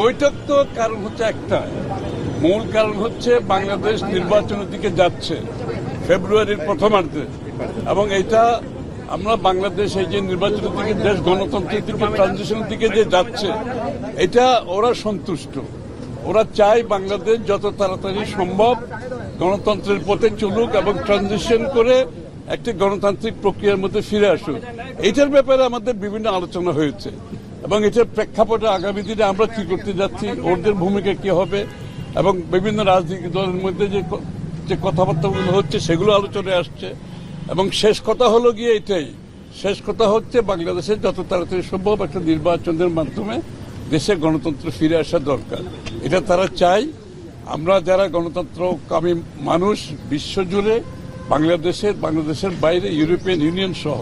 বৈঠক তো কারণ হচ্ছে একটা, মূল কারণ হচ্ছে বাংলাদেশ নির্বাচনের দিকে যাচ্ছে ফেব্রুয়ারির প্রথমার্ধে, এবং এটা আমরা বাংলাদেশ এই যে নির্বাচনের দিকে, দেশ গণতন্ত্রের দিকে, ট্রানজিশনের দিকে যে যাচ্ছে, এটা ওরা সন্তুষ্ট। ওরা চায় বাংলাদেশ যত তাড়াতাড়ি সম্ভব গণতন্ত্রের পথে চলুক এবং ট্রানজিশন করে একটি গণতান্ত্রিক প্রক্রিয়ার মধ্যে ফিরে আসুক। এইটার ব্যাপারে আমাদের বিভিন্ন আলোচনা হয়েছে এবং এটার প্রেক্ষাপটে আগামী দিনে আমরা কি করতে যাচ্ছি, ওদের ভূমিকা কি হবে, এবং বিভিন্ন রাজনৈতিক দলের মধ্যে যে কথাবার্তাগুলো হচ্ছে সেগুলো আলোচনায় আসছে। এবং শেষ কথা হলো গিয়ে এটাই, শেষ কথা হচ্ছে বাংলাদেশের যত তাড়াতাড়ি সম্ভব একটা নির্বাচনের মাধ্যমে দেশে গণতন্ত্র ফিরে আসা দরকার। এটা তারা চায়। আমরা যারা গণতন্ত্রকামী মানুষ বিশ্বজুড়ে, বাংলাদেশের বাইরে, ইউরোপিয়ান ইউনিয়ন সহ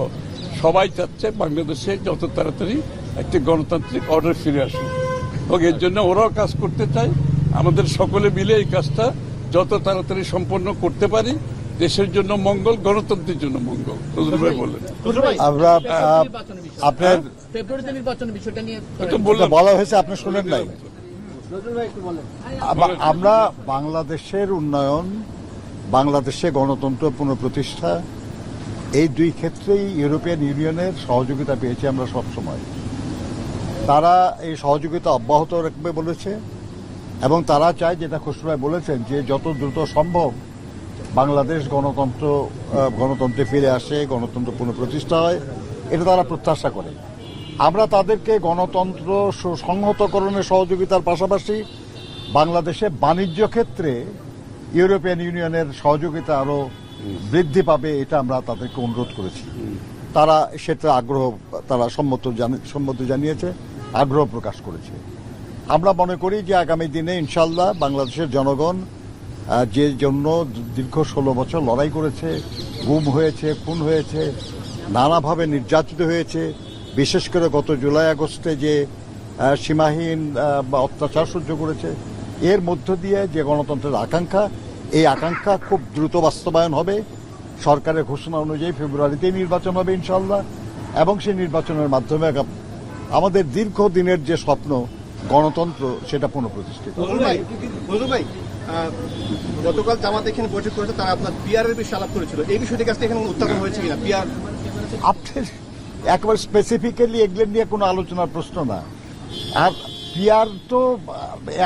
সবাই চাচ্ছে বাংলাদেশে যত তাড়াতাড়ি একটি গণতান্ত্রিক অর্ডার ফিরে আসুক, এবং এর জন্য ওরাও কাজ করতে চায়। আমাদের সকলে মিলে এই কাজটা যত তাড়াতাড়ি সম্পন্ন করতে পারি, দেশের জন্য মঙ্গল, গণতন্ত্রের জন্য মঙ্গল। নজরুল ভাই বলেন। আমরা আপনার ফেব্রুয়ারিতে নির্বাচনের বিষয়টা নিয়ে বলা হয়েছে, আপনি শুনেন নাই। আমরা বাংলাদেশের উন্নয়ন, বাংলাদেশে গণতন্ত্র পুনঃপ্রতিষ্ঠা, এই দুই ক্ষেত্রেই ইউরোপিয়ান ইউনিয়নের সহযোগিতা পেয়েছি আমরা সব সময়। তারা এই সহযোগিতা অব্যাহত রাখবে বলেছে, এবং তারা চায়, যেটা খসরু ভাই বলেছেন, যে যত দ্রুত সম্ভব বাংলাদেশ গণতন্ত্রে ফিরে আসে, গণতন্ত্র পুনঃপ্রতিষ্ঠা হয়, এটা তারা প্রত্যাশা করে। আমরা তাদেরকে গণতন্ত্র সংহতকরণের সহযোগিতার পাশাপাশি বাংলাদেশে বাণিজ্য ক্ষেত্রে ইউরোপিয়ান ইউনিয়নের সহযোগিতা আরও বৃদ্ধি পাবে, এটা আমরা তাদেরকে অনুরোধ করেছি। তারা সেটা তারা সম্মতি জানিয়েছে, আগ্রহ প্রকাশ করেছে। আমরা মনে করি যে আগামী দিনে ইনশাল্লাহ বাংলাদেশের জনগণ যে জন্য দীর্ঘ 16 বছর লড়াই করেছে, গুম হয়েছে, খুন হয়েছে, নানাভাবে নির্যাতিত হয়েছে, বিশেষ করে গত জুলাই আগস্টে যে সীমাহীন অত্যাচার সহ্য করেছে, এর মধ্য দিয়ে যে গণতন্ত্রের আকাঙ্ক্ষা, এই আকাঙ্ক্ষা খুব দ্রুত বাস্তবায়ন হবে। সরকারের ঘোষণা অনুযায়ী ফেব্রুয়ারিতেই নির্বাচন হবে ইনশাল্লাহ, এবং সেই নির্বাচনের মাধ্যমে আমাদের দীর্ঘদিনের যে স্বপ্ন গণতন্ত্র, সেটা পুনঃপ্রতিষ্ঠিত। গতকাল জামাত এখানে বৈঠক করেছে, তারা আপনার পিআরের বিষয়ে আলাপ করেছিল, এই বিষয়টি কাছে এখানে উত্থাপন হয়েছে কিনা? পিআর আপনার একেবারে স্পেসিফিক্যালি এগুলো নিয়ে কোনো আলোচনার প্রশ্ন না। আর পিআর তো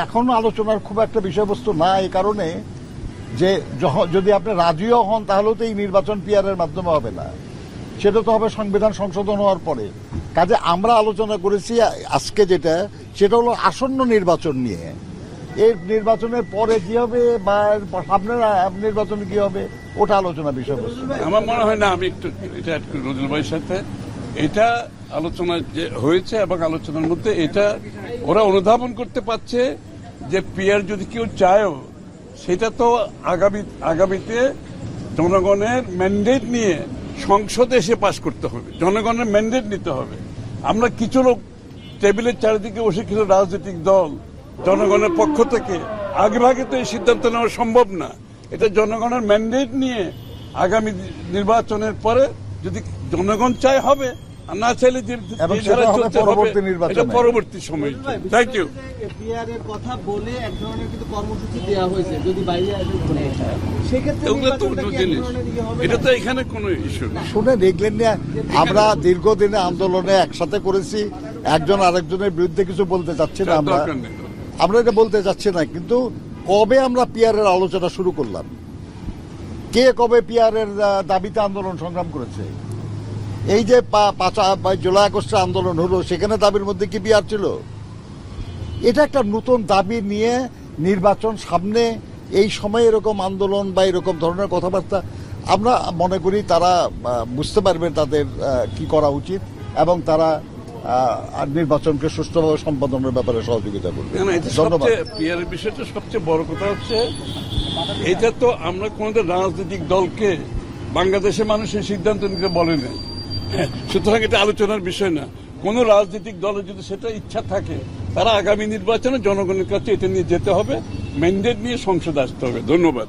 এখনো আলোচনার খুব একটা বিষয়বস্তু না, এই কারণে যে যদি আপনি রাজিও হন, তাহলেও তো এই নির্বাচন পিআরের মাধ্যমে হবে না, সেটা তো হবে সংবিধান সংশোধন হওয়ার পরে। কাজে আমরা আলোচনা করেছি আজকে যেটা, সেটা হলো আসন্ন নির্বাচন নিয়ে। এই নির্বাচনের পরে কি হবে বা সামনের নির্বাচনে কি হবে, ওটা আলোচনা বিষয়বস্তু। আমার মনে হয় না, আমি একটু এটা নজরুল ভাইয়ের সাথে এটা আলোচনা যে হয়েছে, এবং আলোচনার মধ্যে এটা ওরা অনুধাবন করতে পারছে যে পিআর যদি কেউ চায়ও, সেটা তো আগামীতে জনগণের ম্যান্ডেট নিয়ে সংসদে এসে পাশ করতে হবে, জনগণের ম্যান্ডেট নিতে হবে। আমরা কিছু লোক টেবিলের চারিদিকে বসে, কিছু রাজনৈতিক দল জনগণের পক্ষ থেকে আগেভাগে তো এই সিদ্ধান্ত নেওয়া সম্ভব না। এটা জনগণের ম্যান্ডেট নিয়ে আগামী নির্বাচনের পরে যদি জনগণ চায় হবে, আর না চাইলে যে পরবর্তী সময়। Thank you. কথা বলে এক ধরনের কিন্তু কর্মসূচি দেওয়া হয়েছে, যদি বাইরে এটা তো এখানে কোনো ইস্যু না। শুনে দেখলেন না, আমরা দীর্ঘদিনে আন্দোলনে একসাথে করেছি, একজন আরেকজনের বিরুদ্ধে কিছু বলতে চাচ্ছি না, আমরা এটা বলতে চাচ্ছি না। কিন্তু কবে আমরা পিআরের আলোচনা শুরু করলাম, কে কবে পিআরের দাবিতে আন্দোলন সংগ্রাম করেছে? এই যে জুলাই আগস্টের আন্দোলন হলো, সেখানে দাবির মধ্যে কি পিআর ছিল? এটা একটা নতুন দাবি নিয়ে নির্বাচন সামনে, এই সময় এরকম আন্দোলন বা এরকম ধরনের কথাবার্তা, আমরা মনে করি তারা বুঝতে পারবেন তাদের কি করা উচিত, এবং তারা নির্বাচনকে সুষ্ঠুভাবে সম্পাদনের ব্যাপারে সহযোগিতা করবে। ধন্যবাদ। পিআরের বিষয়টা সবচেয়ে বড় কথা হচ্ছে, এটা তো আমরা কোনদের রাজনৈতিক দলকে বাংলাদেশের মানুষের সিদ্ধান্ত নিতে বলে নাই, সুতরাং এটা আলোচনার বিষয় না। কোন রাজনৈতিক দলের যদি সেটা ইচ্ছা থাকে, তারা আগামী নির্বাচনে জনগণের কাছে এটা নিয়ে যেতে হবে, ম্যান্ডেট নিয়ে সংসদে আসতে হবে। ধন্যবাদ।